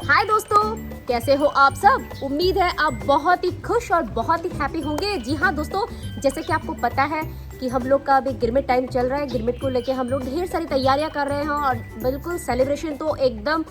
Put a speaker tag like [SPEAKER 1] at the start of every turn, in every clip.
[SPEAKER 1] हाय दोस्तों, कैसे हो आप सब। उम्मीद है आप बहुत ही खुश और बहुत ही हैप्पी होंगे। जी हाँ दोस्तों, जैसे कि आपको पता है कि हम लोग का अभी गिरमिट टाइम चल रहा है। गिरमिट को लेके हम लोग ढेर सारी तैयारियां कर रहे हैं और बिल्कुल सेलिब्रेशन तो एकदम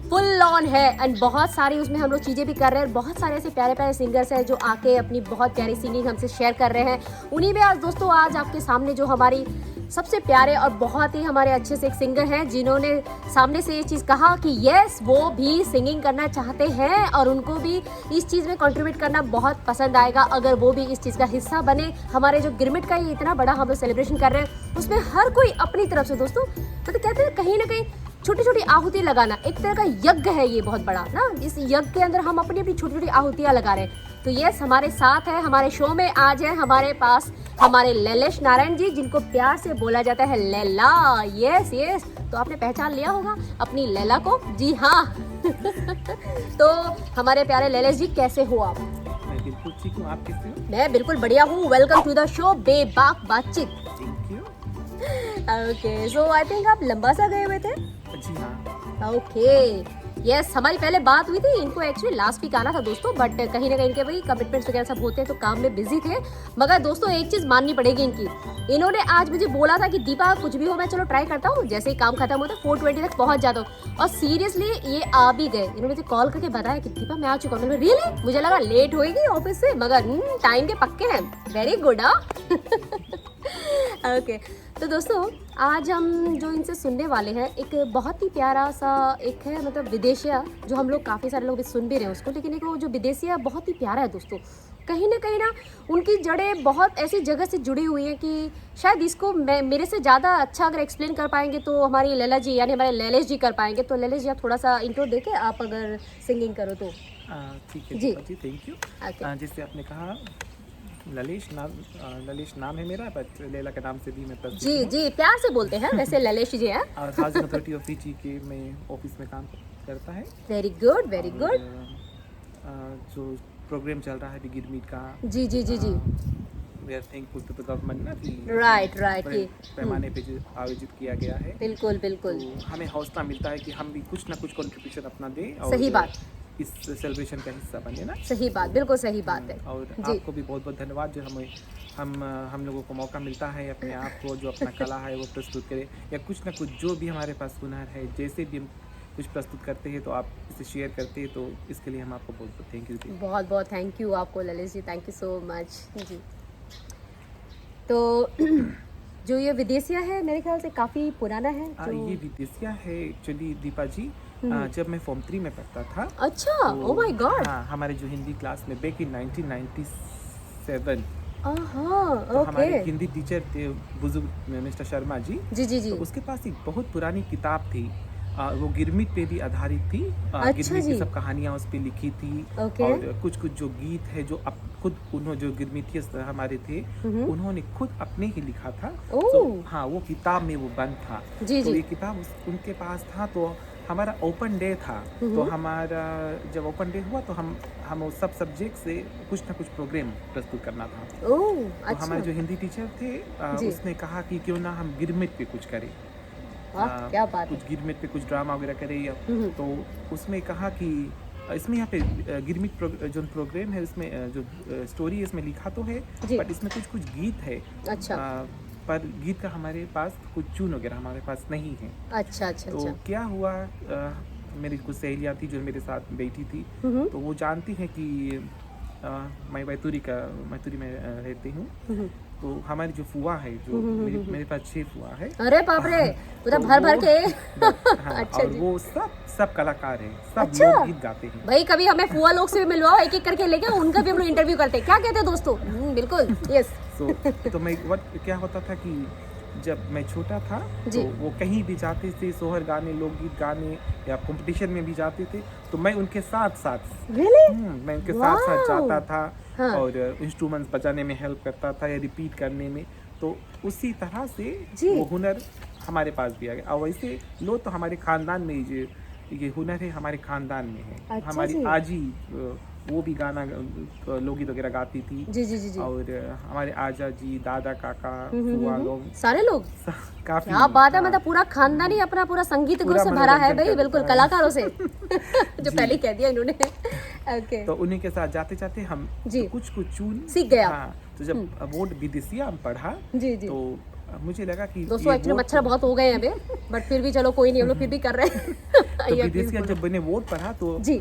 [SPEAKER 1] फुल ऑन है। एंड बहुत सारी उसमें हम लोग चीज़ें भी कर रहे हैं। बहुत सारे ऐसे प्यारे प्यारे सिंगर्स हैं जो आके अपनी बहुत प्यारी सिंगिंग हमसे शेयर कर रहे हैं। उन्हीं में आज दोस्तों, आज आपके सामने जो हमारी सबसे प्यारे और बहुत ही हमारे अच्छे से एक सिंगर हैं जिन्होंने सामने से ये चीज़ कहा कि यस, वो भी सिंगिंग करना चाहते हैं और उनको भी इस चीज़ में कंट्रीब्यूट करना बहुत पसंद आएगा अगर वो भी इस चीज़ का हिस्सा बने। हमारे जो गिरमिट का ये इतना बड़ा हम लोग सेलिब्रेशन कर रहे हैं, उसमें हर कोई अपनी तरफ से दोस्तों, मतलब कहते हैं कहीं ना कहीं छोटी छोटी आहुति लगाना एक तरह का यज्ञ है ये बहुत बड़ा ना। इस यज्ञ के अंदर हम अपनी अपनी छोटी छोटी आहुतियां लगा रहे हैं। तो यस, हमारे साथ है, हमारे शो में आज है हमारे पास हमारे लैलेश नारायण जी, जिनको प्यार से बोला जाता है लैला। यस यस, तो आपने पहचान लिया होगा अपनी लैला को। जी हाँ तो हमारे प्यारे लैलेश जी, कैसे हो आप?
[SPEAKER 2] मैं बिल्कुल ठीक हूँ, आप कैसे हो?
[SPEAKER 1] मैं बिल्कुल बढ़िया हूँ। वेलकम टू द शो बेबाक बातचीत।
[SPEAKER 2] Thank you.
[SPEAKER 1] Okay, so I think आप लंबा सा गए हुए थे।
[SPEAKER 2] जी हाँ।
[SPEAKER 1] ओके यस, हमारी पहले बात हुई थी। इनको एक्चुअली लास्ट वीक आना था दोस्तों, बट कहीं ना कहीं इनके भाई कमिटमेंट्स वगैरह सब होते हैं तो काम में बिजी थे। मगर दोस्तों एक चीज माननी पड़ेगी इनकी, इन्होंने आज मुझे बोला था कि दीपा कुछ भी हो मैं चलो ट्राई करता हूँ, जैसे ही काम खत्म होता है 4:20 तक पहुंच जाता हूँ। और सीरियसली ये आ भी गए। इन्होंने मुझे कॉल करके बताया कि दीपा मैं आ चुका हूँ। रियली? मुझे लगा लेट होगी ऑफिस से, मगर टाइम के पक्के हैं। Very good. ओके तो दोस्तों, आज हम जो इनसे सुनने वाले हैं एक बहुत ही प्यारा सा एक है, मतलब विदेशिया, जो हम लोग काफ़ी सारे लोग सुन भी रहे हैं उसको, लेकिन एक वो जो विदेशिया बहुत ही प्यारा है दोस्तों। कहीं ना उनकी जड़ें बहुत ऐसी जगह से जुड़ी हुई हैं कि शायद इसको मैं मेरे से ज़्यादा अच्छा अगर एक्सप्लेन कर पाएंगे तो हमारी लैला जी यानी हमारे लैलेश जी कर पाएंगे। तो लैलेश जी, आप थोड़ा सा इंट्रो देके आप अगर सिंगिंग करो तो।
[SPEAKER 2] ठीक है
[SPEAKER 1] जी
[SPEAKER 2] जी, थैंक यू।
[SPEAKER 1] ओके
[SPEAKER 2] जैसे आपने कहा, ललेश नाम है मेरा, बट लैला के नाम से भी मैं प्रसिद्ध
[SPEAKER 1] जी
[SPEAKER 2] हूँ।
[SPEAKER 1] जी, प्यार से बोलते हैं वैसे लैलेश जी हैं।
[SPEAKER 2] और हाउसिंग अथॉरिटी ऑफ फिजी के मैं ऑफिस में काम करता है।
[SPEAKER 1] Very good very good.
[SPEAKER 2] जो प्रोग्राम चल रहा है गिरमिट का,
[SPEAKER 1] जी जी जी जी,
[SPEAKER 2] we are thankful to the government ना कि
[SPEAKER 1] राइट राइट,
[SPEAKER 2] बड़े पैमाने पे जो आयोजित किया गया है,
[SPEAKER 1] बिल्कुल बिल्कुल,
[SPEAKER 2] तो हमें हौसला मिलता है कि हम भी कुछ ना कुछ कंट्रीब्यूशन अपना दें और
[SPEAKER 1] सही बात,
[SPEAKER 2] इस सेलिब्रेशन का हिस्सा बने ना।
[SPEAKER 1] सही बात, बिल्कुल सही बात है।
[SPEAKER 2] और
[SPEAKER 1] जी
[SPEAKER 2] आपको भी बहुत बहुत धन्यवाद जो हम लोगों को मौका मिलता है अपने आप को जो अपना कला है वो प्रस्तुत करें, या कुछ ना कुछ जो भी हमारे पास हुनर है, जैसे भी हम कुछ प्रस्तुत करते हैं तो आप इसे शेयर करते हैं, तो इसके लिए हम आपको बहुत बहुत थैंक यू देते हैं।
[SPEAKER 1] बहुत बहुत थैंक यू आपको Lalit ji, thank you so much जी। तो जो ये विदेशिया है मेरे ख्याल से काफ़ी पुराना है जो...
[SPEAKER 2] ये विदेशिया है एक्चुअली दीपा जी। जब मैं फॉर्म 3 में पढ़ता था।
[SPEAKER 1] अच्छा,
[SPEAKER 2] तो,
[SPEAKER 1] ओ माय गॉड।
[SPEAKER 2] हाँ, हमारे जो हिंदी क्लास में बैक इन 1997,
[SPEAKER 1] ओके,
[SPEAKER 2] हमारे हिंदी टीचर थे बुजुर्ग मिस्टर शर्मा जी।
[SPEAKER 1] जी जी जी,
[SPEAKER 2] तो उसके पास एक बहुत पुरानी किताब थी, वो गिरमिट पे भी आधारित थी।
[SPEAKER 1] अच्छा
[SPEAKER 2] गिरमिट
[SPEAKER 1] जी,
[SPEAKER 2] की सब कहानियाँ उस पे लिखी थी।
[SPEAKER 1] ओके,
[SPEAKER 2] और कुछ कुछ जो गीत है जो अब खुद उन्होंने, जो गिरमिटियस हमारे थे, उन्होंने खुद अपने ही लिखा था। तो हाँ, वो किताब में वो बंद था।
[SPEAKER 1] जी
[SPEAKER 2] तो
[SPEAKER 1] जी,
[SPEAKER 2] ये किताब उनके पास था। तो हमारा ओपन डे था, तो हमारा जब ओपन डे हुआ तो हम उस सब सब्जेक्ट से कुछ ना कुछ प्रोग्राम प्रस्तुत करना था।
[SPEAKER 1] ओह
[SPEAKER 2] तो
[SPEAKER 1] अच्छा
[SPEAKER 2] हमारे जो हिंदी टीचर थे,
[SPEAKER 1] जी,
[SPEAKER 2] उसने कहा कि क्यों ना हम गिरमिट पे कुछ करें,
[SPEAKER 1] वाह क्या बात है।
[SPEAKER 2] कुछ गिरमिट पे कुछ ड्रामा वगैरह करें। या तो उसमें कहा कि इसमें यहाँ पे गिरमिट जो प्रोग्राम है उसमें जो स्टोरी है इसमें लिखा तो है,
[SPEAKER 1] जी,
[SPEAKER 2] बट इसमें कुछ कुछ गीत है।
[SPEAKER 1] अच्छा
[SPEAKER 2] पर गीत का हमारे पास कुछ ट्यून वगैरह हमारे पास नहीं है।
[SPEAKER 1] अच्छा अच्छा
[SPEAKER 2] तो
[SPEAKER 1] अच्छा,
[SPEAKER 2] क्या हुआ, मेरी कुछ सहेलियाँ थी जो मेरे साथ बैठी थी, तो वो जानती हैं कि मैं मैतूरी में रहती हूँ। तो हमारी जो फुआ है, जो मेरे पास 6 फुआ है।
[SPEAKER 1] अरे बाप रे, पूरा
[SPEAKER 2] तो
[SPEAKER 1] भर के
[SPEAKER 2] हाँ,
[SPEAKER 1] अच्छा
[SPEAKER 2] और
[SPEAKER 1] जी,
[SPEAKER 2] वो सब कलाकार हैं, सब
[SPEAKER 1] अच्छा।
[SPEAKER 2] लोग गीत गाते हैं।
[SPEAKER 1] भाई कभी हमें फुआ लोग से भी मिलवाओ, एक एक करके लेके उनका भी हम लोग इंटरव्यू करते हैं। क्या कहते हैं दोस्तों? बिल्कुल यस।
[SPEAKER 2] तो मैं क्या होता था कि जब मैं छोटा था
[SPEAKER 1] जी,
[SPEAKER 2] तो वो कहीं भी जाते थे, सोहर गाने, लोकगीत गाने, या कंपटीशन में भी जाते थे, तो मैं उनके साथ
[SPEAKER 1] रियली,
[SPEAKER 2] मैं उनके साथ जाता था।
[SPEAKER 1] हाँ,
[SPEAKER 2] और इंस्ट्रूमेंट्स बजाने में हेल्प करता था या रिपीट करने में। तो उसी तरह से
[SPEAKER 1] जी,
[SPEAKER 2] वो हुनर हमारे पास भी आ गया। और वैसे लो तो हमारे खानदान में ये हुनर है, हमारे खानदान में है।
[SPEAKER 1] अच्छा
[SPEAKER 2] हमारी
[SPEAKER 1] जी,
[SPEAKER 2] आजी वो भी गाना लोकगीत वगैरह गाती थी।
[SPEAKER 1] जी जी जी जी।
[SPEAKER 2] और हमारे आजा जी, दादा, काका, फुआ लोग
[SPEAKER 1] सारे लोग,
[SPEAKER 2] काफी।
[SPEAKER 1] क्या बात है,
[SPEAKER 2] हाँ,
[SPEAKER 1] मतलब पूरा खानदान ही अपना पूरा संगीत गुरु
[SPEAKER 2] पूरा
[SPEAKER 1] से भरा है
[SPEAKER 2] मनोरंजन
[SPEAKER 1] भाई,
[SPEAKER 2] कर
[SPEAKER 1] बिल्कुल
[SPEAKER 2] रहा है।
[SPEAKER 1] कलाकारों से जो
[SPEAKER 2] जी।
[SPEAKER 1] पहले ही कह दिया इन्होंने। ओके
[SPEAKER 2] तो उन्हीं के साथ जाते जाते हम
[SPEAKER 1] जी।
[SPEAKER 2] कुछ कुछ चून
[SPEAKER 1] सीख गए आप।
[SPEAKER 2] हाँ, तो जब बोर्ड विदेशिया हम पढ़ा
[SPEAKER 1] जी जी।
[SPEAKER 2] तो मुझे लगा कि
[SPEAKER 1] दोस्तों
[SPEAKER 2] ये
[SPEAKER 1] एक्चुअली
[SPEAKER 2] बोर्ड
[SPEAKER 1] मच्छर बहुत हो गए हैं अभी, बट फिर भी चलो कोई नहीं, हम लोग फिर भी कर रहे हैं।
[SPEAKER 2] तो
[SPEAKER 1] या प्लीज
[SPEAKER 2] विदेशिया
[SPEAKER 1] बोलो।
[SPEAKER 2] जब मैंने बोर्ड पढ़ा तो
[SPEAKER 1] जी।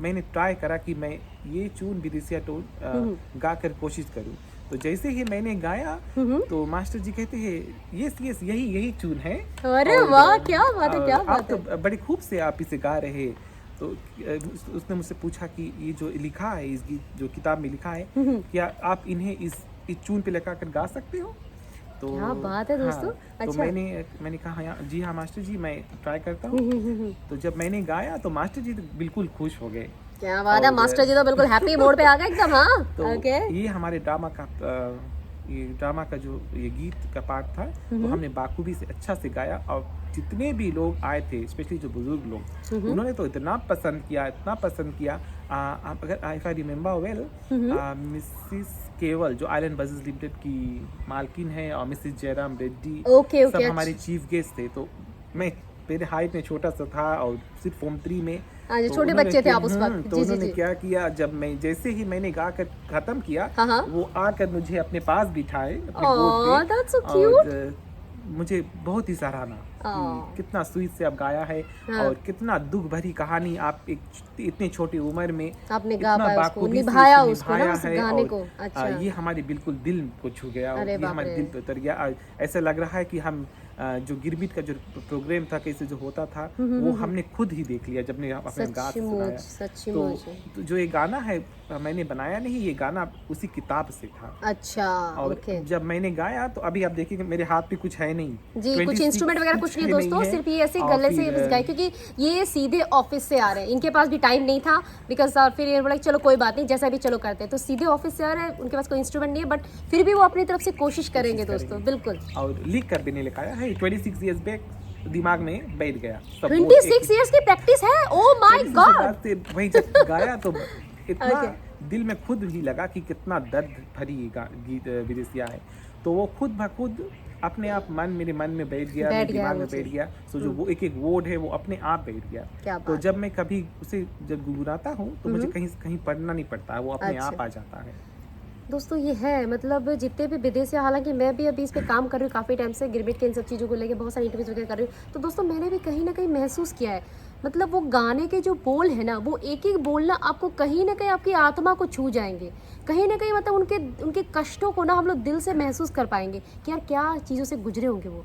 [SPEAKER 2] मैंने ट्राई करा कि मैं ये चून विदेशिया टोन गा कर कोशिश करूं। तो जैसे ही मैंने गाया तो मास्टर जी कहते हैं यस यस यही यही चून है।
[SPEAKER 1] अरे
[SPEAKER 2] और,
[SPEAKER 1] वाह, क्या बात है,
[SPEAKER 2] और
[SPEAKER 1] क्या
[SPEAKER 2] आप
[SPEAKER 1] बात
[SPEAKER 2] तो
[SPEAKER 1] है।
[SPEAKER 2] बड़े खूब से आप इसे गा रहे। तो उसने मुझसे पूछा कि ये जो लिखा है, इस जो किताब में लिखा है, क्या आप इन्हें इस चून पे लगा कर गा सकते हो? तो
[SPEAKER 1] क्या बात है दोस्तों।
[SPEAKER 2] हाँ, तो
[SPEAKER 1] अच्छा।
[SPEAKER 2] मैंने कहा जी हाँ मास्टर जी, मैं ट्राई करता हूँ। तो जब मैंने गाया तो मास्टर जी तो बिल्कुल खुश हो गए।
[SPEAKER 1] क्या बात है,
[SPEAKER 2] और
[SPEAKER 1] मास्टर जी तो बिल्कुल हैप्पी मोड पे आ गए एकदम। हाँ
[SPEAKER 2] तो
[SPEAKER 1] ओके।
[SPEAKER 2] ये हमारे ड्रामा का जो ये गीत का पार्ट था, तो हमने बाखूबी से अच्छा से गाया। और जितने भी लोग आए थे, स्पेशली जो बुजुर्ग लोग, उन्होंने तो इतना पसंद किया, इतना पसंद किया। अगर if I remember well, Mrs केवल जो आयरन बसेस लिमिटेड की मालकिन है, और Mrs Jairam Reddy,
[SPEAKER 1] okay okay.
[SPEAKER 2] सब हमारे चीफ गेस्ट थे। तो मैं मेरे हाइट में छोटा सा था और सिर्फ फॉर्म 3 में।
[SPEAKER 1] हाँ जी,
[SPEAKER 2] तो
[SPEAKER 1] छोटे
[SPEAKER 2] उन्होंने
[SPEAKER 1] बच्चे थे
[SPEAKER 2] क्या-
[SPEAKER 1] आप उस वक्त।
[SPEAKER 2] तो
[SPEAKER 1] जी जी
[SPEAKER 2] उन्होंने
[SPEAKER 1] जी।
[SPEAKER 2] क्या किया, जब मैं जैसे ही मैंने गा कर खत्म किया,
[SPEAKER 1] हाँ हाँ।
[SPEAKER 2] वो आकर मुझे अपने पास बिठाए अपने
[SPEAKER 1] Aw,
[SPEAKER 2] गोद पे।
[SPEAKER 1] that's so
[SPEAKER 2] और मुझे बहुत ही सराहना
[SPEAKER 1] Aw.
[SPEAKER 2] कि कितना स्वीट से आप गाया है,
[SPEAKER 1] हाँ।
[SPEAKER 2] और कितना दुख भरी कहानी आप एक इतनी छोटी उम्र में
[SPEAKER 1] आपने गा
[SPEAKER 2] इतना
[SPEAKER 1] पाया उसको,
[SPEAKER 2] बाखूबी से
[SPEAKER 1] निभाया
[SPEAKER 2] इसे
[SPEAKER 1] उसको ना,
[SPEAKER 2] निभाया
[SPEAKER 1] उस
[SPEAKER 2] है।
[SPEAKER 1] गाने
[SPEAKER 2] और
[SPEAKER 1] को। अच्छा।
[SPEAKER 2] ये हमारे बिल्कुल दिल को छू गया, और
[SPEAKER 1] अरे
[SPEAKER 2] ये
[SPEAKER 1] बाप
[SPEAKER 2] हमारे
[SPEAKER 1] रे।
[SPEAKER 2] दिल पे उतर गया। ऐसा लग रहा है कि हम जो गिरमिट का जो प्रोग्राम था, कैसे जो होता था, वो हमने खुद ही देख लिया जब ने अपने गा के सुनाया।
[SPEAKER 1] सचमुच।
[SPEAKER 2] तो जो ये गाना है मैंने बनाया नहीं, ये गाना उसी किताब से था।
[SPEAKER 1] अच्छा
[SPEAKER 2] और
[SPEAKER 1] ओके
[SPEAKER 2] जब मैंने गाया तो अभी आप देखिए मेरे हाथ पे कुछ है नहीं
[SPEAKER 1] जी, कुछ
[SPEAKER 2] 26
[SPEAKER 1] इंस्ट्रूमेंट वगैरह कुछ नहीं
[SPEAKER 2] है
[SPEAKER 1] दोस्तों,
[SPEAKER 2] है।
[SPEAKER 1] सिर्फ ये ऐसे
[SPEAKER 2] और
[SPEAKER 1] गले से
[SPEAKER 2] फिर,
[SPEAKER 1] बस गाए, क्योंकि ये सीधे ऑफिस से आ रहे हैं, इनके पास भी टाइम नहीं था बिकॉज फिर ये बोला कि चलो कोई बात नहीं, जैसा भी चलो करते हैं। तो सीधे ऑफिस से आ रहे हैं, उनके पास कोई इंस्ट्रूमेंट नहीं है, बट फिर भी वो अपनी तरफ से कोशिश करेंगे दोस्तों, बिल्कुल।
[SPEAKER 2] और लिख कर भी नहीं लिखाया है, 26 इयर्स बैक दिमाग में बैठ गया सब। वो
[SPEAKER 1] 26 इयर्स की प्रैक्टिस है, ओ माय
[SPEAKER 2] 26
[SPEAKER 1] गॉड।
[SPEAKER 2] बाद से वही जब गाया तो इतना दिल में खुद ही लगा कि कितना दर्द भरी गीत विदेशिया है। तो वो खुद ब खुद अपने आप मेरे मन में बैठ गया, मेरे दिमाग में बैठ गया। सो जो वो एक एक वर्ड है वो अपने आप बैठ गया। तो जब मैं कभी उसे जब गुनगुनाता हूँ तो मुझे कहीं कहीं पढ़ना नहीं पड़ता है, वो अपने आप आ जाता है।
[SPEAKER 1] दोस्तों ये है, मतलब जितने भी विदेश है, हालांकि मैं भी अभी इस पे काम कर रही हूँ काफ़ी टाइम से, गिरमिट के इन सब चीज़ों को लेके बहुत सारी इंटरव्यूज वगैरह कर रही हूँ। तो दोस्तों मैंने भी कहीं ना कहीं महसूस किया है, मतलब वो गाने के जो बोल है ना, वो एक एक बोल ना आपको कहीं ना कहीं आपकी आत्मा को छू जाएंगे, कहीं ना कहीं मतलब उनके कष्टों को ना हम लोग दिल से महसूस कर पाएंगे कि यार क्या चीज़ों से गुजरे होंगे वो।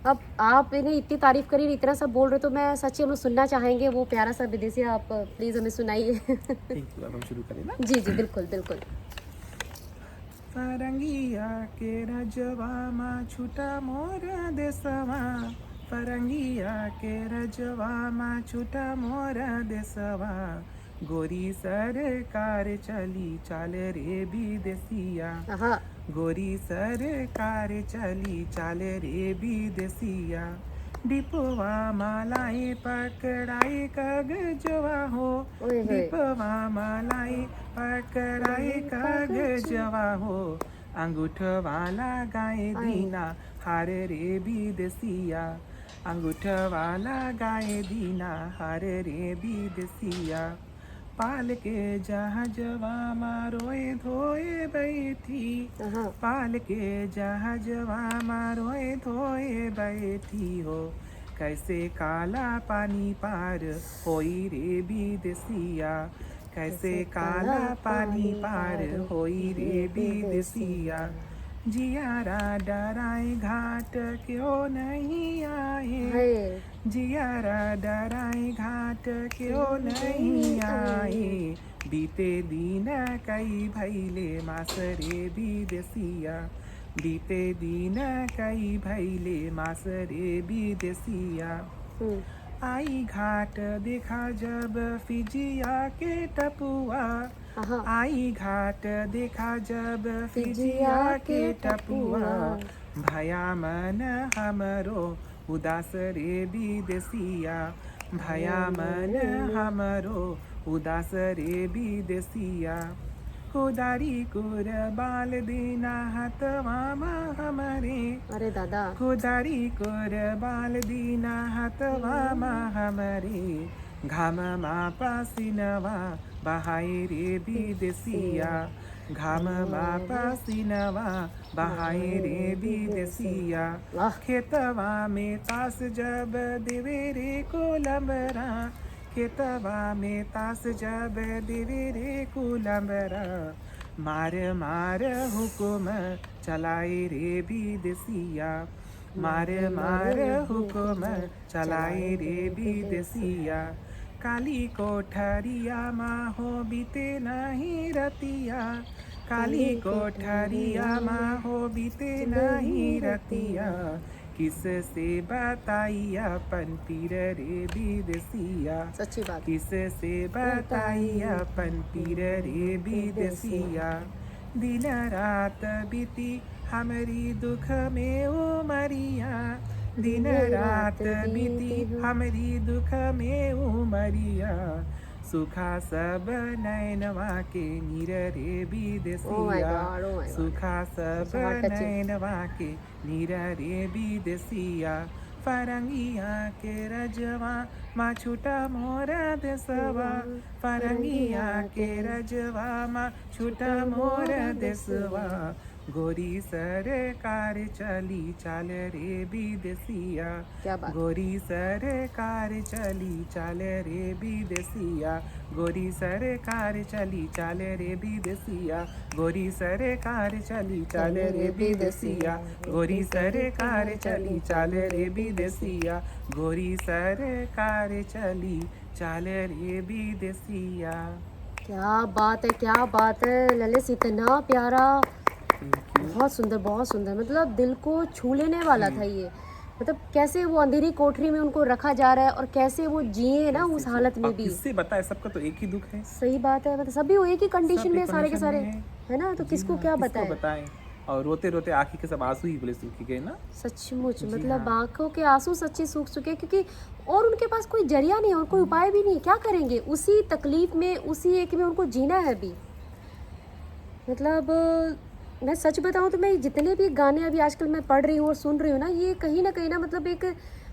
[SPEAKER 1] अब आप इन्हें इतनी तारीफ करी, इतना सब बोल रहे, तो मैं सच्ची हम लोग सुनना चाहेंगे वो प्यारा सा विदेशी, आप प्लीज़ हमें सुनाइए।
[SPEAKER 2] ठीक, तो अब हम शुरू करें ना।
[SPEAKER 1] जी जी बिल्कुल बिल्कुल।
[SPEAKER 2] फरंगिया के रजवा मा छूटा मोर देसवा, फरंगिया के रजवा मा छूटा मोर देसवा, गोरी सरकार चली चाल रे विदेसिया, गोरी सरकार चली चाल रे विदेसिया, डिपवा मालाई पकड़ाई कागजवा हो, डिपवा मालाई पकड़ाई कागजवा हो, अंगूठवाला गाए दीना हार रे विदेसिया, अंगूठवाला गाए दीना हार रे विदेसिया, पाल के जहाजवा मारोए धोए बैठी, पाल के जहाजवा मारोए धोए बैठी हो, कैसे काला पानी पार होई रे विदेसिया, कैसे काला पानी पार होई रे विदेसिया, जियारा डराए घाट क्यों नहीं आए, जियारा डराए घाट क्यों नहीं आए, बीते दिन कई भैले मासरे विदेसिया, बीते दिन कई भैले मासरे विदेसिया, आई घाट देखा जब फिजिया के टपुआ, आई घाट देखा जब फिजिया के टपुआ, भया मन हमरो उदास रे विदेसिया, भया मन हमरो उदास रे विदेसिया खुदारी कुर बाल दीना हाथवा में हमरे
[SPEAKER 1] अरे दादा
[SPEAKER 2] खुदारी कुर बाल दीना हाथवा में हमरे घाम मा पसीनवा बहाई रे विदेसिया घाम मा पसीनवा बहाई रे विदेसिया
[SPEAKER 1] वाह
[SPEAKER 2] खेतवा में तास जब देवे रे कोलंबरा खेतवा में तास जब देवे रे कोलंबरा मार मार हुकुम चलाए रे विदेसिया मार मार हुकुम चलाए रे विदेसिया काली कोठरिया माँ हो बीते नहीं रतिया काली कोठरिया माँ हो बीते नहीं रतिया किस से बताई अपन पीर रे विदेसिया
[SPEAKER 1] सच्ची बात
[SPEAKER 2] किस से बताई अपन पीर रे विदेसिया दिन रात बीती हमारी दुख में उमरिया दिन रात बीती हमारी दुख में उमरिया सुखा सब नैनवा के नीर रे
[SPEAKER 1] Oh my
[SPEAKER 2] Bidesiya
[SPEAKER 1] God, oh my God.
[SPEAKER 2] सुखा सब
[SPEAKER 1] heart touching.
[SPEAKER 2] नैनवा के नीर रे विदेसिया फरंगिया के रजवा माँ छूटा मोरा देसवा फरंगिया के रजवा माँ छूटा मोरा देसवा गोरी सरकार चली चाल रे विदेसिया
[SPEAKER 1] क्या बात
[SPEAKER 2] गोरी सरकार चली चाल रे विदेसिया गोरी सरकार चली चाल रे विदेसिया गोरी सरकार चली चाल रे विदेसिया गोरी सरकार चली चाल रे विदेसिया गोरी सरकार चली चाल रे विदेसिया।
[SPEAKER 1] क्या बात है ललित इतना प्यारा
[SPEAKER 2] Thank you.
[SPEAKER 1] बहुत सुंदर मतलब दिल को छू लेने वाला था ये मतलब कैसे वो अंधेरी कोठरी में उनको रखा जा रहा है और कैसे वो जिए ना उस हालत में
[SPEAKER 2] अब
[SPEAKER 1] भी
[SPEAKER 2] किससे बताए सबका तो एक ही दुख है
[SPEAKER 1] सही बात है मतलब सभी वो एक ही कंडीशन
[SPEAKER 2] सब
[SPEAKER 1] में
[SPEAKER 2] एक
[SPEAKER 1] सारे के
[SPEAKER 2] condition
[SPEAKER 1] सारे
[SPEAKER 2] में है।
[SPEAKER 1] है ना तो
[SPEAKER 2] जी
[SPEAKER 1] किसको
[SPEAKER 2] हाँ,
[SPEAKER 1] क्या
[SPEAKER 2] किसको
[SPEAKER 1] बताएं
[SPEAKER 2] बताएं और रोते रोते आँखी के सब आंसू ही बोले सूखी गए ना।
[SPEAKER 1] सचमुच
[SPEAKER 2] जी
[SPEAKER 1] मतलब
[SPEAKER 2] हाँ।
[SPEAKER 1] आंखों के आंसू सच्चे सूख चुके हैं, क्योंकि और उनके पास कोई जरिया नहीं और कोई उपाय भी नहीं, क्या करेंगे उसी तकलीफ में उसी एक में उनको जीना है अभी। मतलब मैं सच बताऊं तो मैं जितने भी गाने अभी आजकल मैं पढ़ रही हूँ और सुन रही हूँ ना, ये कहीं ना मतलब एक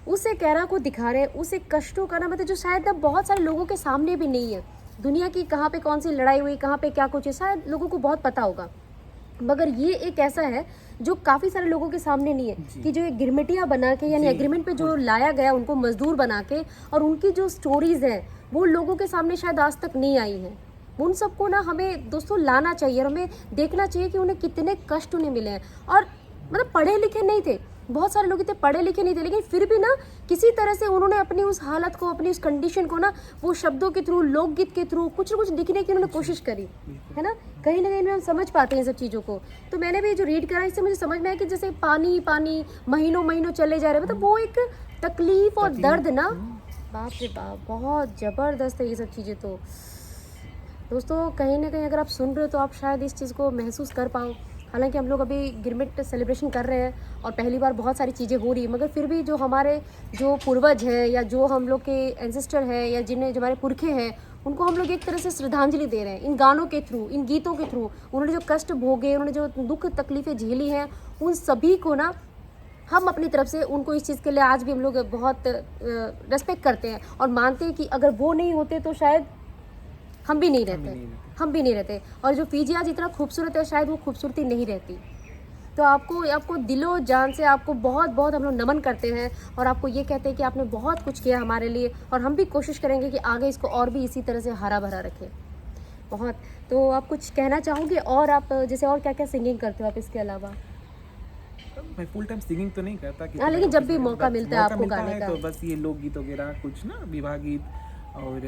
[SPEAKER 1] उस एक एरा को दिखा रहे हैं, उस एक कष्टों का ना मतलब जो शायद अब बहुत सारे लोगों के सामने भी नहीं है। दुनिया की कहाँ पे कौन सी लड़ाई हुई, कहाँ पे क्या कुछ है, शायद लोगों को बहुत पता होगा, मगर ये एक ऐसा है जो काफ़ी सारे लोगों के सामने नहीं है कि जो एक गिरमिटिया बना के यानी
[SPEAKER 2] जी।
[SPEAKER 1] एग्रीमेंट पे जो लाया गया उनको मजदूर बना के, और उनकी जो स्टोरीज हैं वो लोगों के सामने शायद आज तक नहीं आई हैं। उन सबको ना हमें दोस्तों लाना चाहिए और हमें देखना चाहिए कि उन्हें कितने कष्ट उन्हें मिले हैं। और मतलब पढ़े लिखे नहीं थे, बहुत सारे लोग इतने पढ़े लिखे नहीं थे, लेकिन फिर भी ना किसी तरह से उन्होंने अपनी उस हालत को, अपनी उस कंडीशन को ना वो शब्दों के थ्रू, लोकगीत के थ्रू कुछ न कुछ लिखने की उन्होंने कोशिश करी, है ना। कहीं ना कहीं हम समझ पाते हैं इन सब चीज़ों को। तो मैंने भी जो रीड करा इससे मुझे समझ में आया कि जैसे पानी पानी महीनों चले जा रहे हैं, मतलब वो एक तकलीफ और दर्द ना, बाप रे बाप बहुत ज़बरदस्त है ये सब चीज़ें। तो दोस्तों कहीं ना कहीं अगर आप सुन रहे हो तो आप शायद इस चीज़ को महसूस कर पाओ। हालांकि हम लोग अभी गिरमिट सेलिब्रेशन कर रहे हैं और पहली बार बहुत सारी चीज़ें हो रही है, मगर फिर भी जो हमारे जो पूर्वज हैं या जो हम लोग के एंसेस्टर हैं या जिन्हें जो हमारे पुरखे हैं, उनको हम लोग एक तरह से श्रद्धांजलि दे रहे हैं इन गानों के थ्रू, इन गीतों के थ्रू। उन्होंने जो कष्ट भोगे, उन्होंने जो दुख तकलीफ़ें झेली हैं, उन सभी को ना हम अपनी तरफ से उनको इस चीज़ के लिए आज भी हम लोग बहुत रेस्पेक्ट करते हैं और मानते हैं कि अगर वो नहीं होते तो शायद हम भी नहीं रहते और जो फीजी आज इतना खूबसूरत है शायद वो खूबसूरती नहीं रहती। तो आपको दिलो जान से आपको बहुत बहुत हम लोग नमन करते हैं और आपको ये कहते हैं कि आपने बहुत कुछ किया हमारे लिए, और हम भी कोशिश करेंगे कि आगे इसको और भी इसी तरह से हरा भरा रखें। बहुत तो आप कुछ कहना चाहोगे और आप जैसे और क्या क्या सिंगिंग करते हो आप इसके अलावा?
[SPEAKER 2] मैं फुल टाइम सिंगिंग तो नहीं करता कि
[SPEAKER 1] हाँ, लेकिन जब भी मौका मिलता है आपको गाने का,
[SPEAKER 2] तो बस ये लोकगीत वगैरह कुछ ना, विवाह गीत और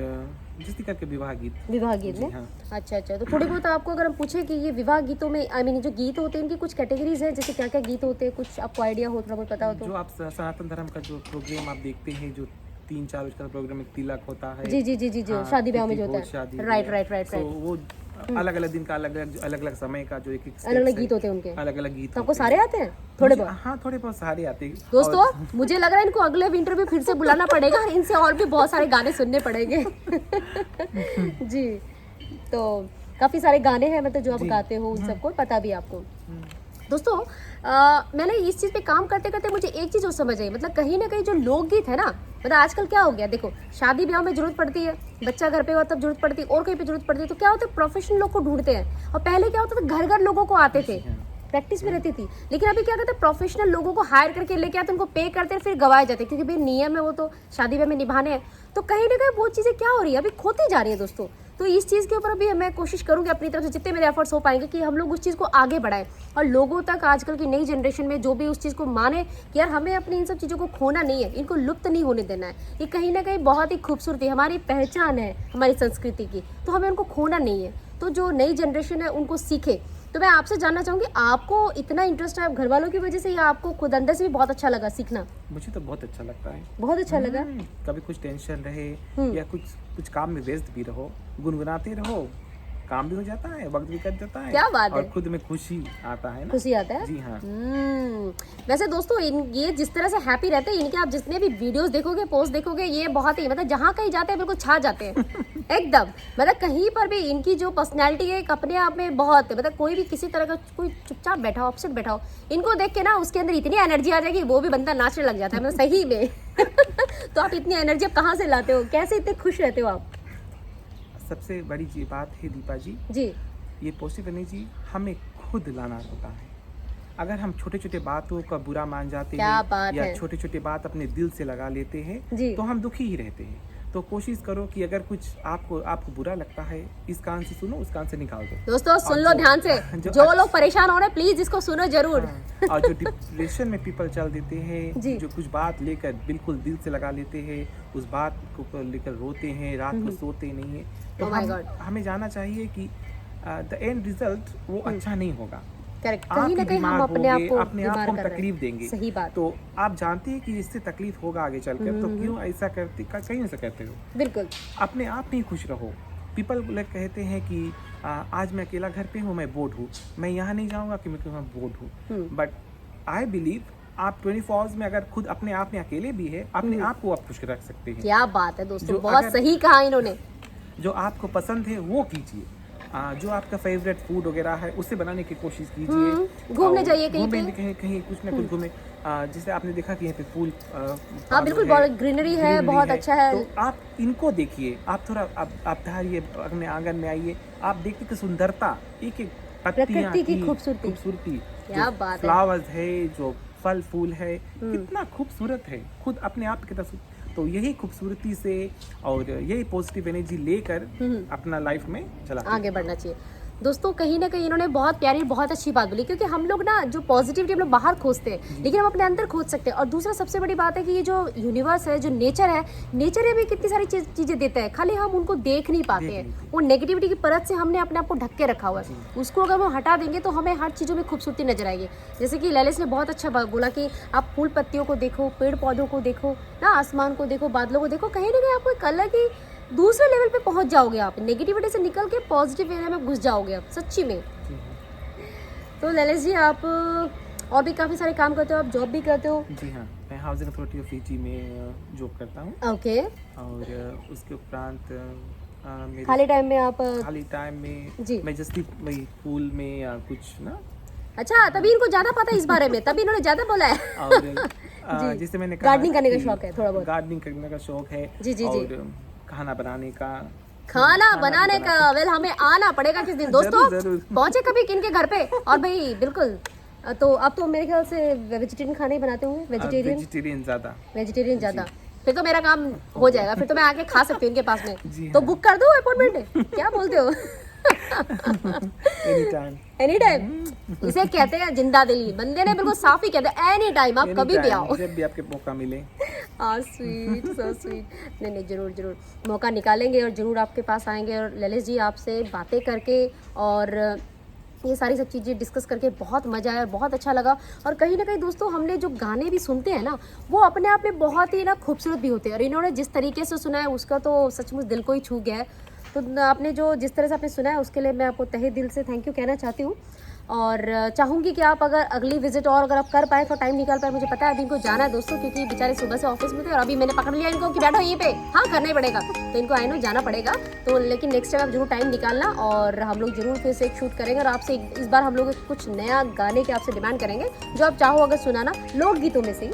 [SPEAKER 2] जिस करके विवाह गीत
[SPEAKER 1] में।
[SPEAKER 2] हाँ।
[SPEAKER 1] अच्छा तो थोड़ी बहुत आपको अगर हम पूछे कि ये विवाह गीतों में जो गीत होते हैं इनकी कुछ कैटेगरीज हैं, जैसे क्या क्या गीत होते हैं, कुछ आपको आइडिया हो, थोड़ा बहुत पता हो तो?
[SPEAKER 2] जो आप सनातन धर्म का जो प्रोग्राम आप देखते हैं, जो 3-4 रोज का प्रोग्राम, एक तिलक होता है
[SPEAKER 1] जी,
[SPEAKER 2] हाँ,
[SPEAKER 1] शादी ब्याह में जो होता है,
[SPEAKER 2] शादी
[SPEAKER 1] राइट।
[SPEAKER 2] तो वो अलग अलग दिन का अलग अलग समय का जो एक
[SPEAKER 1] अलग अलग गीत होते हैं उनके।
[SPEAKER 2] अलग अलग गीत
[SPEAKER 1] तो आपको
[SPEAKER 2] होते
[SPEAKER 1] सारे आते हैं? थोड़े बहुत?
[SPEAKER 2] हाँ, थोड़े बहुत सारे आते हैं
[SPEAKER 1] दोस्तों मुझे लग रहा है इनको अगले विंटर में फिर से बुलाना पड़ेगा और इनसे और भी बहुत सारे गाने सुनने पड़ेंगे। जी, तो काफी सारे गाने हैं मतलब जो आप गाते हो, उन सबको पता भी है आपको। दोस्तों मैंने इस चीज़ पे काम करते करते मुझे एक चीज़ और समझ आई, मतलब कहीं ना कहीं जो लोकगीत है ना, मतलब आजकल क्या हो गया, देखो शादी ब्याह में जरूरत पड़ती है, बच्चा घर पे हुआ तब जरूरत पड़ती है, और कहीं पे जरूरत पड़ती है, तो क्या होता है प्रोफेशनल लोग को ढूंढते हैं। और पहले क्या होता था, घर घर लोगों को आते थे, प्रैक्टिस भी रहती थी। लेकिन अभी क्या करते हैं, प्रोफेशनल लोगों को हायर करके लेके आते हैं, उनको पे करते हैं, फिर गवाए जाते हैं, क्योंकि भाई नियम है वो तो शादी ब्याह में निभाने हैं। तो कहीं ना कहीं वो चीज़ें क्या हो रही है, अभी खोती जा रही है दोस्तों। तो इस चीज़ के ऊपर भी मैं कोशिश करूंगी अपनी तरफ से जितने मेरे एफर्ट्स हो पाएंगे कि हम लोग उस चीज़ को आगे बढ़ाएं और लोगों तक, आजकल की नई जनरेशन में जो भी उस चीज़ को माने कि यार हमें अपनी इन सब चीज़ों को खोना नहीं है, इनको लुप्त नहीं होने देना है। ये कहीं ना कहीं बहुत ही खूबसूरती, हमारी पहचान है हमारी संस्कृति की, तो हमें उनको खोना नहीं है। तो जो नई जनरेशन है उनको सीखे। तो मैं आपसे जानना चाहूँगी, आपको इतना इंटरेस्ट है घर वालों की वजह से या आपको खुद अंदर से भी बहुत अच्छा लगा सीखना?
[SPEAKER 2] मुझे तो बहुत अच्छा लगता है।
[SPEAKER 1] बहुत अच्छा लगा।
[SPEAKER 2] कभी कुछ टेंशन रहे या कुछ काम में व्यस्त भी रहो, गुनगुनाते रहो, काम भी हो जाता है, वक्त भी कट जाता है।
[SPEAKER 1] क्या बात
[SPEAKER 2] और
[SPEAKER 1] है,
[SPEAKER 2] खुद में खुशी आता है ना।
[SPEAKER 1] खुशी आता है।
[SPEAKER 2] जी हाँ।
[SPEAKER 1] वैसे दोस्तों ये जिस तरह से हैप्पी रहते हैं, इनके आप जितने भी वीडियोस देखोगे, पोस्ट देखोगे, ये बहुत ही मतलब जहाँ कहीं जाते हैं बिल्कुल छा जाते हैं एकदम। मतलब कहीं पर भी इनकी जो पर्सनैलिटी है एक अपने आप में बहुत, मतलब कोई भी किसी तरह का कोई चुपचाप बैठा हो, अपसेट बैठा हो, इनको देख के ना उसके अंदर इतनी एनर्जी आ जाएगी, वो भी बंदा नाचने लग जाता है, मतलब सही में। तो आप इतनी एनर्जी आप कहाँ से लाते हो, कैसे इतने खुश रहते हो आप?
[SPEAKER 2] सबसे बड़ी बात है दीपा जी, ये पॉजिटिव एनर्जी हमें खुद लाना होता है। अगर हम छोटे छोटे बातों का बुरा मान जाते हैं या छोटे छोटे बात अपने दिल से लगा लेते हैं तो हम दुखी ही रहते हैं। तो कोशिश करो कि अगर कुछ आपको बुरा लगता है, इस कान से सुनो, उस कान से निकाल दो।
[SPEAKER 1] दोस्तों सुन लो ध्यान से, जो लोग परेशान हो रहे हैं प्लीज इसको सुनो जरूर।
[SPEAKER 2] और जो डिप्रेशन में पीपल चल देते हैं, जो कुछ बात लेकर बिल्कुल दिल से लगा लेते हैं, उस बात को लेकर रोते हैं, रात को सोते नहीं है, तो हमें जानना चाहिए कि द एंड रिजल्ट वो अच्छा नहीं होगा।
[SPEAKER 1] करेक्ट, कहीं ना कहीं हम अपने आप को
[SPEAKER 2] तकलीफ देंगे।
[SPEAKER 1] सही बात।
[SPEAKER 2] तो आप जानते हैं कि इससे तकलीफ होगा आगे चलकर, तो क्यों ऐसा करते, कहीं ऐसा करते हो?
[SPEAKER 1] बिल्कुल,
[SPEAKER 2] अपने आप में खुश रहो। पीपल कहते हैं कि आज मैं अकेला घर पे हूँ, मैं बोर्ड हूँ, मैं यहाँ नहीं जाऊँगा क्योंकि मैं बोर्ड हूँ। बट आई बिलीव आप 24 आवर्स में अगर खुद अपने आप में अकेले भी है, अपने आप को आप खुश रख सकते हैं।
[SPEAKER 1] क्या बात है दोस्तों, बहुत सही कहा इन्होंने।
[SPEAKER 2] जो आपको पसंद है वो कीजिए, जो आपका फेवरेट फूड वगैरह है उसे बनाने की कोशिश कीजिए।
[SPEAKER 1] घूमने जाइए
[SPEAKER 2] कहीं कुछ ना कुछ घूमे। जैसे आपने देखा कि यहाँ पे फूल,
[SPEAKER 1] हाँ बिल्कुल, बहुत ग्रीनरी है, बहुत अच्छा है।
[SPEAKER 2] तो आप इनको देखिए, आप थोड़ा आप धारिए, अपने आंगन में आइए, आप देखिए कि सुंदरता, एक एक
[SPEAKER 1] प्रकृति की खूबसूरती, क्या बात है।
[SPEAKER 2] फ्लावर्स है, जो फल फूल है, कितना खूबसूरत है, खुद अपने आप कितना। तो यही खूबसूरती से और यही पॉजिटिव एनर्जी लेकर अपना लाइफ में चला
[SPEAKER 1] आगे बढ़ना चाहिए। दोस्तों कहीं ना कहीं इन्होंने बहुत प्यारी, बहुत अच्छी बात बोली, क्योंकि हम लोग ना जो पॉजिटिविटी हम लोग बाहर खोजते हैं, लेकिन हम अपने अंदर खोज सकते हैं। और दूसरा सबसे बड़ी बात है कि ये जो यूनिवर्स है, जो नेचर है, नेचर में भी कितनी सारी चीजें देता है, खाली हम उनको देख नहीं पाते हैं। वो नेगेटिविटी की परत से हमने अपने आप को ढक के रखा हुआ है, उसको अगर हम हटा देंगे तो हमें हर चीज़ों में खूबसूरती नजर आएगी। जैसे कि ललित ने बहुत अच्छा बोला कि आप फूल पत्तियों को देखो, पेड़ पौधों को देखो ना, आसमान को देखो, बादलों को देखो, कहीं ना कहीं आपको एक अलग ही दूसरे लेवल पे पहुंच जाओगे। आप नेगेटिविटी से निकल के पॉजिटिव एरिया में घुस जाओगे आप, सच्ची में। तो ललित जी आप और भी काफी सारे काम करते हो, आप जॉब भी करते हो?
[SPEAKER 2] जी हाँ, मैं हाउसिंग अथॉरिटी ऑफ फीजी में जॉब करता हूँ।
[SPEAKER 1] ओके।
[SPEAKER 2] और उसके उपरांत
[SPEAKER 1] खाली टाइम में आप
[SPEAKER 2] मैं जैसे पूल में या कुछ ना।
[SPEAKER 1] अच्छा, तभी इनको ज्यादा पता है इस बारे में, तभी इन्होंने ज्यादा बोला है।
[SPEAKER 2] और जैसे मैंने कहा,
[SPEAKER 1] गार्डनिंग करने का शौक है, थोड़ा बहुत
[SPEAKER 2] गार्डनिंग करने का शौक है।
[SPEAKER 1] जी।
[SPEAKER 2] और खाना बनाने का वेल हमें आना पड़ेगा किस दिन दोस्तों,
[SPEAKER 1] पहुंचे कभी किन के घर पे। और भाई बिल्कुल, तो आप तो मेरे ख्याल से वेजिटेरियन खाना ही बनाते होंगे। वेजिटेरियन ज्यादा, फिर तो मेरा काम हो जाएगा, फिर तो मैं आके खा सकती हूँ उनके पास में। तो बुक कर दो अपॉइंटमेंट, क्या बोलते हो? एनी टाइम इसे कहते हैं जिंदा दिली। बंदे ने बिल्कुल साफ ही कहते हैं एनी टाइम, आप कभी भी आओ,
[SPEAKER 2] जब भी आपके मौका मिले।
[SPEAKER 1] Sweet, so sweet. नहीं जरूर मौका निकालेंगे और जरूर आपके पास आएंगे। और ललित जी आपसे बातें करके और ये सारी सब चीज़ें डिस्कस करके बहुत मज़ा आया, बहुत अच्छा लगा। और कहीं ना कहीं दोस्तों हमने जो गाने भी सुनते हैं ना, वो अपने आप में बहुत ही ना खूबसूरत भी होते हैं। और इन्होंने जिस तरीके से सुना है उसका तो सचमुच दिल को ही छू गया है। तो आपने जो जिस तरह से आपने सुना है उसके लिए मैं आपको तहे दिल से थैंक यू कहना चाहती हूँ। और चाहूँगी कि आप अगर अगली विजिट और अगर आप कर पाए तो टाइम निकाल पाए। मुझे पता है अभी इनको जाना है दोस्तों, क्योंकि बेचारे सुबह से ऑफिस में थे और अभी मैंने पकड़ लिया इनको कि बैठो यहीं पे, हाँ करना ही पड़ेगा, तो इनको आई नो जाना पड़ेगा। तो लेकिन नेक्स्ट टाइम आप जरूर टाइम निकालना और हम लोग जरूर फिर से एक शूट करेंगे। और आपसे इस बार हम लोग कुछ नया गाने के आपसे डिमांड करेंगे जो आप चाहो अगर सुनाना, लोकगीतों में से ही,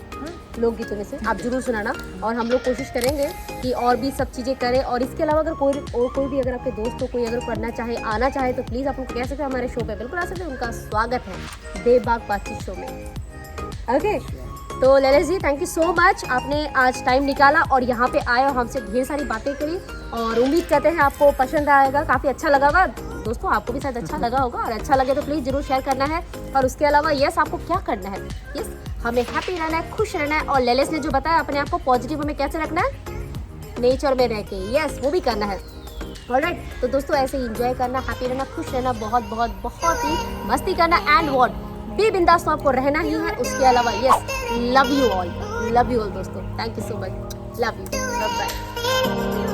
[SPEAKER 1] लोकगीतों में से आप जरूर सुनाना। और हम लोग कोशिश करेंगे कि और भी सब चीज़ें करें। और इसके अलावा अगर कोई भी अगर आपके दोस्त हो, कोई अगर करना चाहे, आना चाहे तो प्लीज़ आप उनको कह सकते हैं हमारे शो पे बिल्कुल आ सकते हैं। उनका स्वागत है देवबाग बातचीत शो में। ओके, तो Lalit ji thank you so much, आपने आज टाइम निकाला और यहाँ पे आए और हमसे ढेर सारी बातें करी। और उम्मीद करते हैं आपको पसंद आएगा, काफ़ी अच्छा लगा होगा दोस्तों, आपको भी शायद अच्छा लगा होगा। और अच्छा लगे तो प्लीज़ जरूर शेयर करना है। और उसके अलावा यस आपको क्या करना है, यस हमें हैप्पी रहना है, खुश रहना है। और ललित ने जो बताया अपने आप को पॉजिटिव हमें कैसे रखना है, नेचर में रह के, यस वो भी करना है। ऑलराइट, तो दोस्तों ऐसे ही एंजॉय करना, हैप्पी रहना, खुश रहना, बहुत बहुत बहुत ही मस्ती करना एंड व्हाट बी बिंदास तो आपको रहना ही है। उसके अलावा यस लव यू ऑल दोस्तों, thank you so much, love you, bye bye.